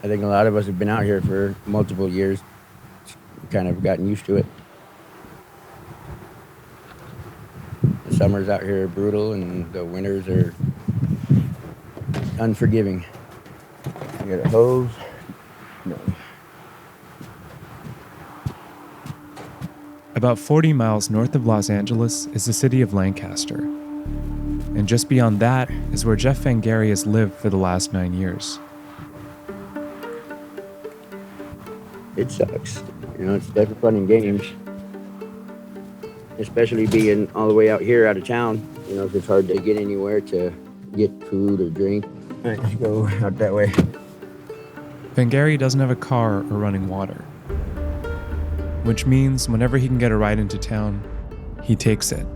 I think a lot of us have been out here for multiple years, kind of gotten used to it. The summers out here are brutal, and the winters are unforgiving. You got a hose? No. About 40 miles north of Los Angeles is the city of Lancaster. And just beyond that is where Jeff Vangari has lived for the last 9 years. It sucks. It's never fun and games. Especially being all the way out here out of town. It's hard to get anywhere to get food or drink. All right, let's go out that way. Vangari doesn't have a car or running water, which means whenever he can get a ride into town, he takes it.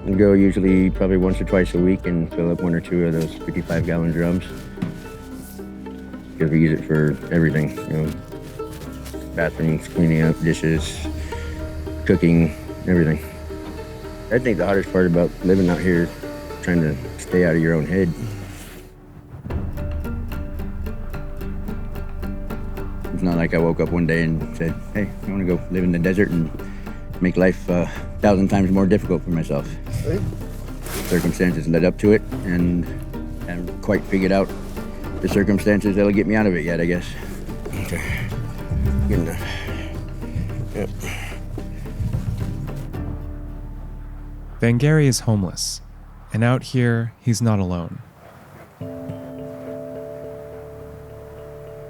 I go usually probably once or twice a week and fill up one or two of those 55-gallon drums. Because we use it for everything, bathrooms, cleaning up, dishes, cooking, everything. I think the hardest part about living out here is trying to stay out of your own head. It's not like I woke up one day and said, hey, I want to go live in the desert and make life 1,000 times more difficult for myself. Right. Circumstances led up to it, and I haven't quite figured out the circumstances that'll get me out of it yet, I guess. Okay, good enough. Yep. Vangari is homeless, and out here, he's not alone.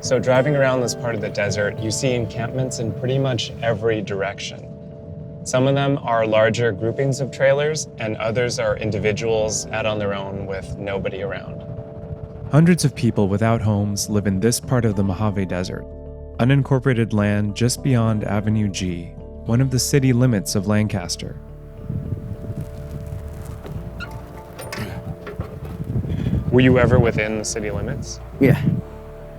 So driving around this part of the desert, you see encampments in pretty much every direction. Some of them are larger groupings of trailers, and others are individuals out on their own with nobody around. Hundreds of people without homes live in this part of the Mojave Desert, unincorporated land just beyond Avenue G, one of the city limits of Lancaster. Were you ever within the city limits? Yeah.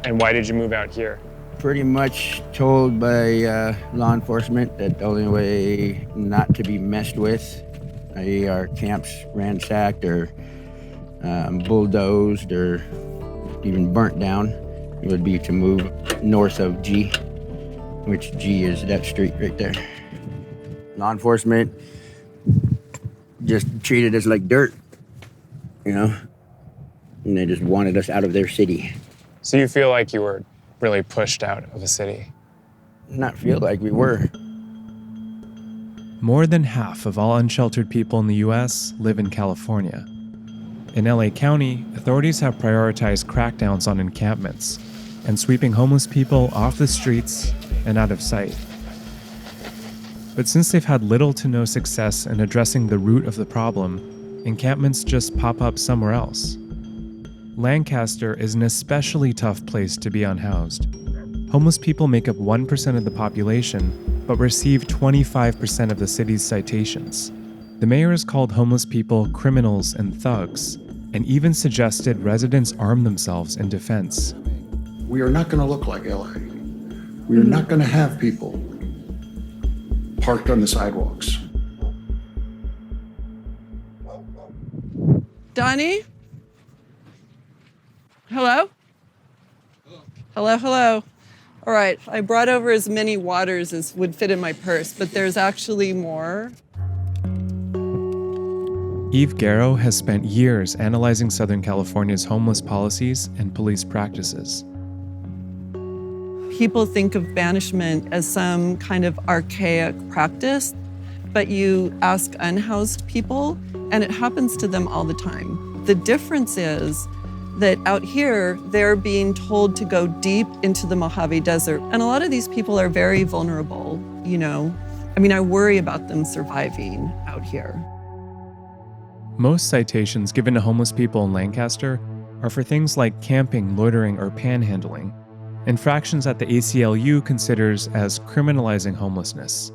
And why did you move out here? Pretty much told by law enforcement that the only way not to be messed with, i.e. our camps ransacked or bulldozed or even burnt down, it would be to move north of G, which G is that street right there. Law enforcement just treated us like dirt, and they just wanted us out of their city. So you feel like you were really pushed out of a city? Not feel like we were. More than half of all unsheltered people in the U.S. live in California. In LA County, authorities have prioritized crackdowns on encampments and sweeping homeless people off the streets and out of sight. But since they've had little to no success in addressing the root of the problem, encampments just pop up somewhere else. Lancaster is an especially tough place to be unhoused. Homeless people make up 1% of the population, but receive 25% of the city's citations. The mayor has called homeless people criminals and thugs, and even suggested residents arm themselves in defense. We are not going to look like LA. We are not going to have people parked on the sidewalks. Donnie? Hello? Hello, hello. All right, I brought over as many waters as would fit in my purse, but there's actually more. Eve Garrow has spent years analyzing Southern California's homeless policies and police practices. People think of banishment as some kind of archaic practice, but you ask unhoused people, and it happens to them all the time. The difference is that out here, they're being told to go deep into the Mojave Desert. And a lot of these people are very vulnerable, I worry about them surviving out here. Most citations given to homeless people in Lancaster are for things like camping, loitering, or panhandling, infractions that the ACLU considers as criminalizing homelessness.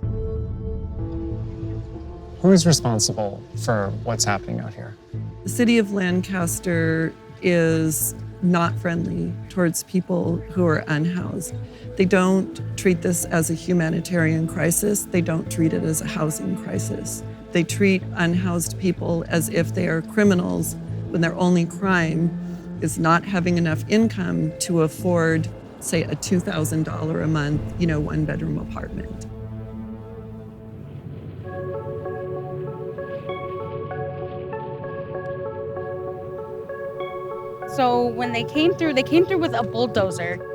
Who is responsible for what's happening out here? The city of Lancaster is not friendly towards people who are unhoused. They don't treat this as a humanitarian crisis. They don't treat it as a housing crisis. They treat unhoused people as if they are criminals when their only crime is not having enough income to afford, say, a $2,000 a month, one-bedroom apartment. So when they came through with a bulldozer.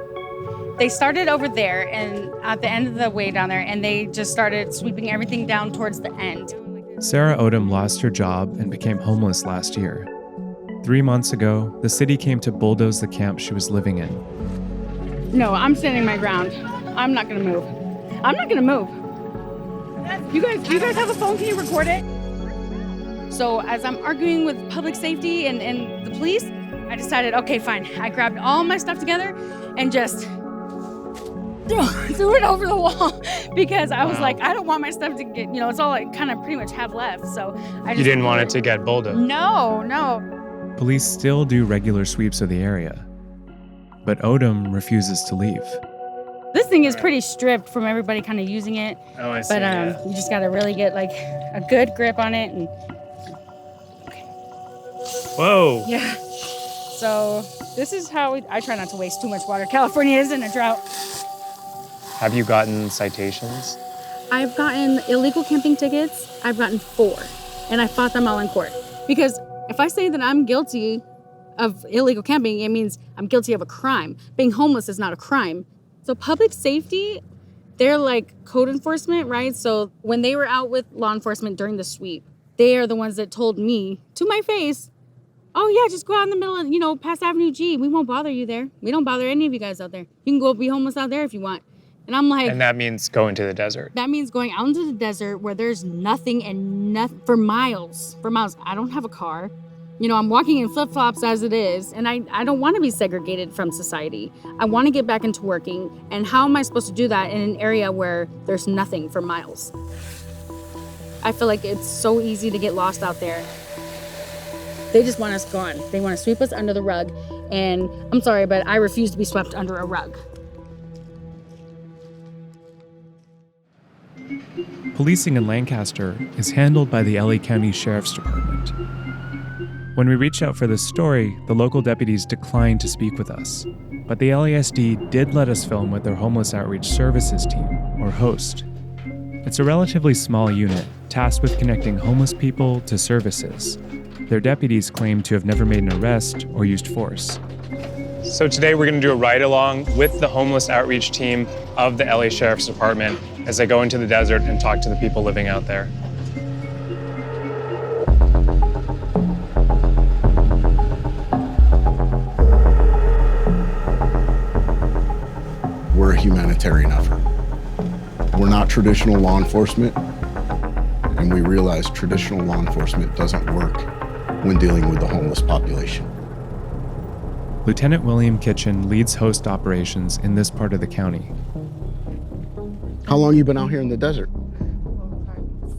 They started over there and at the end of the way down there, and they just started sweeping everything down towards the end. Sarah Odom lost her job and became homeless last year. 3 months ago, the city came to bulldoze the camp she was living in. No, I'm standing my ground. I'm not gonna move. I'm not gonna move. You guys have a phone? Can you record it? So as I'm arguing with public safety and the police, I decided, okay, fine. I grabbed all my stuff together and just threw it over the wall because I was like, I don't want my stuff to get, it's all I kind of pretty much have left. So I just— You didn't want it to get bulldozed? No. Police still do regular sweeps of the area, but Odom refuses to leave. This thing is pretty stripped from everybody kind of using it. Oh, I see. But you just got to really get like a good grip on it. And Whoa. yeah. So this is how I try not to waste too much water. California is in a drought. Have you gotten citations? I've gotten illegal camping tickets. I've gotten 4, and I fought them all in court. Because if I say that I'm guilty of illegal camping, it means I'm guilty of a crime. Being homeless is not a crime. So public safety, they're like code enforcement, right? So when they were out with law enforcement during the sweep, they are the ones that told me to my face, oh yeah, just go out in the middle of, past Avenue G. We won't bother you there. We don't bother any of you guys out there. You can go be homeless out there if you want. And I'm like— And that means going to the desert. That means going out into the desert where there's nothing and nothing for miles. I don't have a car. I'm walking in flip-flops as it is, and I don't want to be segregated from society. I want to get back into working, and how am I supposed to do that in an area where there's nothing for miles? I feel like it's so easy to get lost out there. They just want us gone. They want to sweep us under the rug, and I'm sorry, but I refuse to be swept under a rug. Policing in Lancaster is handled by the LA County Sheriff's Department. When we reached out for this story, the local deputies declined to speak with us, but the LASD did let us film with their Homeless Outreach Services team, or HOST. It's a relatively small unit tasked with connecting homeless people to services. Their deputies claim to have never made an arrest or used force. So today we're going to do a ride-along with the homeless outreach team of the LA Sheriff's Department as they go into the desert and talk to the people living out there. We're a humanitarian effort. We're not traditional law enforcement, and we realize traditional law enforcement doesn't work when dealing with the homeless population. Lieutenant William Kitchen leads HOST operations in this part of the county. How long you been out here in the desert?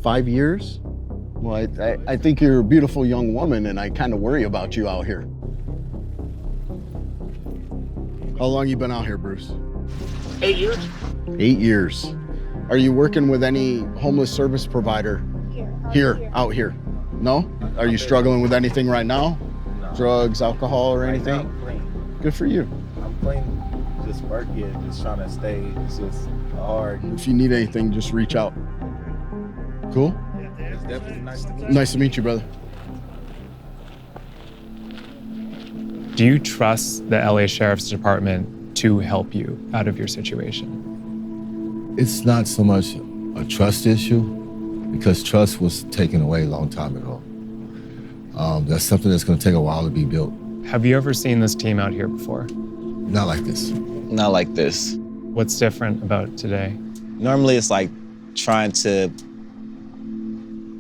5 years? Well, I think you're a beautiful young woman, and I kind of worry about you out here. How long you been out here, Bruce? 8 years. 8 years. Are you working with any homeless service provider out here? No? Are you struggling with anything right now? No. Drugs, alcohol, or anything? Right now, I'm clean. Good for you. I'm clean. Just working, just trying to stay. It's just hard. If you need anything, just reach out. Cool? It's definitely nice to meet you. Nice to meet you, brother. Do you trust the LA Sheriff's Department to help you out of your situation? It's not so much a trust issue, because trust was taken away a long time ago. That's something that's going to take a while to be built. Have you ever seen this team out here before? Not like this. Not like this. What's different about today? Normally it's like trying to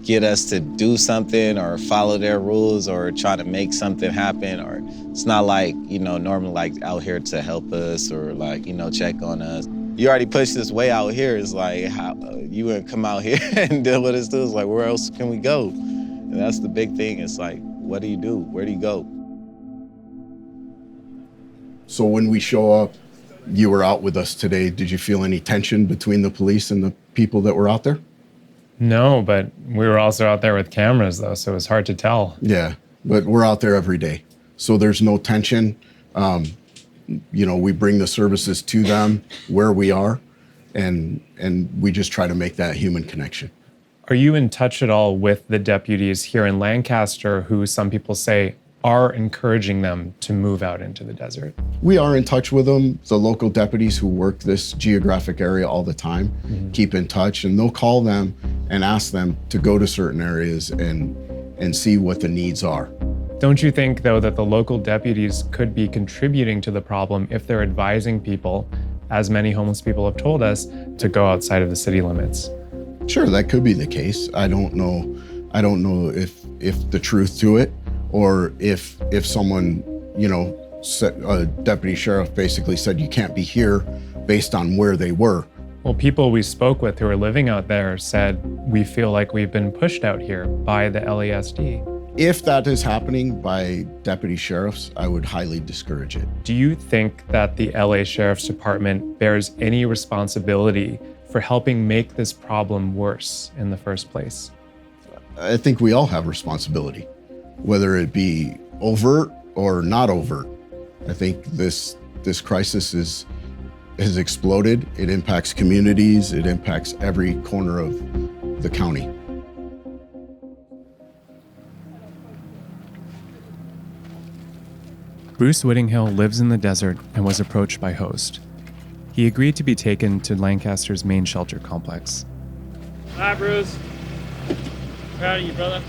get us to do something or follow their rules or try to make something happen, or it's not like, normally like out here to help us or like, check on us. You already pushed this way out here. It's like, how you wouldn't come out here and deal with us too. It's like, where else can we go? And that's the big thing. It's like, what do you do? Where do you go? So when we show up, you were out with us today. Did you feel any tension between the police and the people that were out there? No, but we were also out there with cameras though, so it was hard to tell. Yeah, but we're out there every day. so there's no tension. We bring the services to them where we are, and we just try to make that human connection. Are you in touch at all with the deputies here in Lancaster who some people say are encouraging them to move out into the desert? We are in touch with them. The local deputies who work this geographic area all the time keep in touch, and they'll call them and ask them to go to certain areas and see what the needs are. Don't you think, though, that the local deputies could be contributing to the problem if they're advising people, as many homeless people have told us, to go outside of the city limits? Sure, that could be the case. I don't know if the truth to it, or if someone, a deputy sheriff basically said you can't be here based on where they were. Well, people we spoke with who are living out there said, we feel like we've been pushed out here by the LASD. If that is happening by deputy sheriffs, I would highly discourage it. Do you think that the LA Sheriff's Department bears any responsibility for helping make this problem worse in the first place? I think we all have responsibility, whether it be overt or not overt. I think this crisis has exploded. It impacts communities. It impacts every corner of the county. Bruce Whittinghill lives in the desert and was approached by Host. He agreed to be taken to Lancaster's main shelter complex. Hi, Bruce. Proud of you, brother.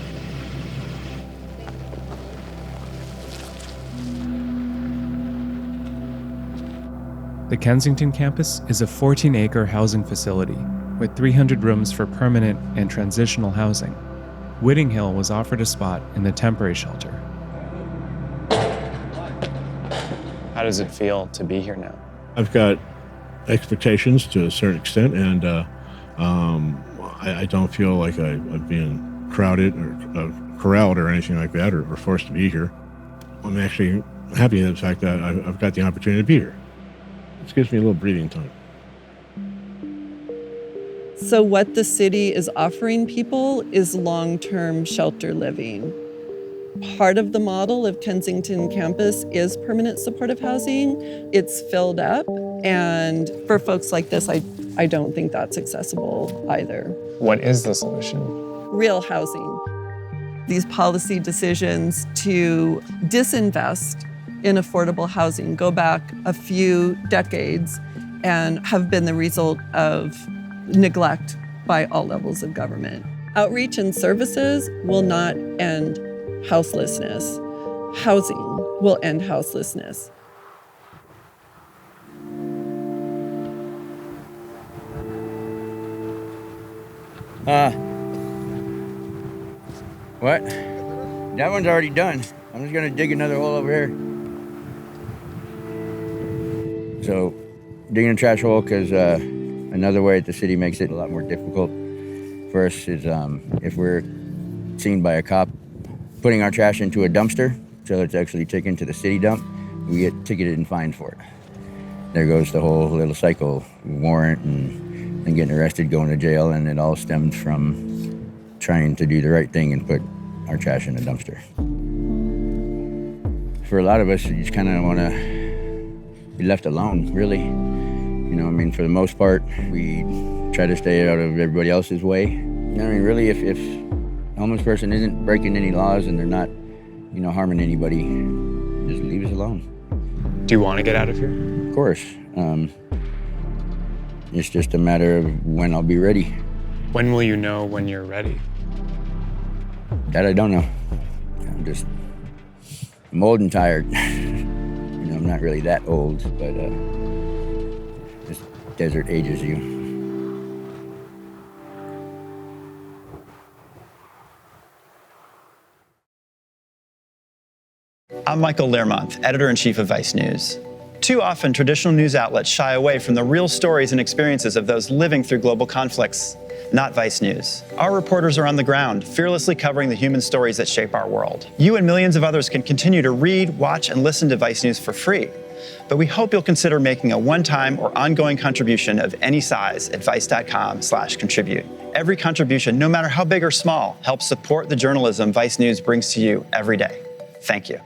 The Kensington campus is a 14-acre housing facility with 300 rooms for permanent and transitional housing. Whittinghill was offered a spot in the temporary shelter. How does it feel to be here now? I've got expectations to a certain extent, and I don't feel like I'm being crowded or corralled or anything like that, or forced to be here. I'm actually happy with the fact that I've got the opportunity to be here. This gives me a little breathing time. So what the city is offering people is long-term shelter living. Part of the model of Kensington campus is permanent supportive housing. It's filled up, and for folks like this, I don't think that's accessible either. What is the solution? Real housing. These policy decisions to disinvest in affordable housing go back a few decades and have been the result of neglect by all levels of government. Outreach and services will not end houselessness. Housing will end houselessness. What? That one's already done. I'm just gonna dig another hole over here. So, digging a trash hole, because another way that the city makes it a lot more difficult for us is if we're seen by a cop putting our trash into a dumpster, so it's actually taken to the city dump, we get ticketed and fined for it. There goes the whole little cycle, warrant and then getting arrested, going to jail, and it all stemmed from trying to do the right thing and put our trash in a dumpster. For a lot of us, you just kind of want to be left alone, really. For the most part, we try to stay out of everybody else's way. Really, if a homeless person isn't breaking any laws and they're not, harming anybody, just leave us alone. Do you want to get out of here? Of course. It's just a matter of when I'll be ready. When will you know when you're ready? That I don't know. I'm old and tired. I'm not really that old, but this desert ages you. I'm Michael Learmonth, editor-in-chief of Vice News. Too often, traditional news outlets shy away from the real stories and experiences of those living through global conflicts. Not Vice News. Our reporters are on the ground, fearlessly covering the human stories that shape our world. You and millions of others can continue to read, watch, and listen to Vice News for free. But we hope you'll consider making a one-time or ongoing contribution of any size at vice.com/contribute. Every contribution, no matter how big or small, helps support the journalism Vice News brings to you every day. Thank you.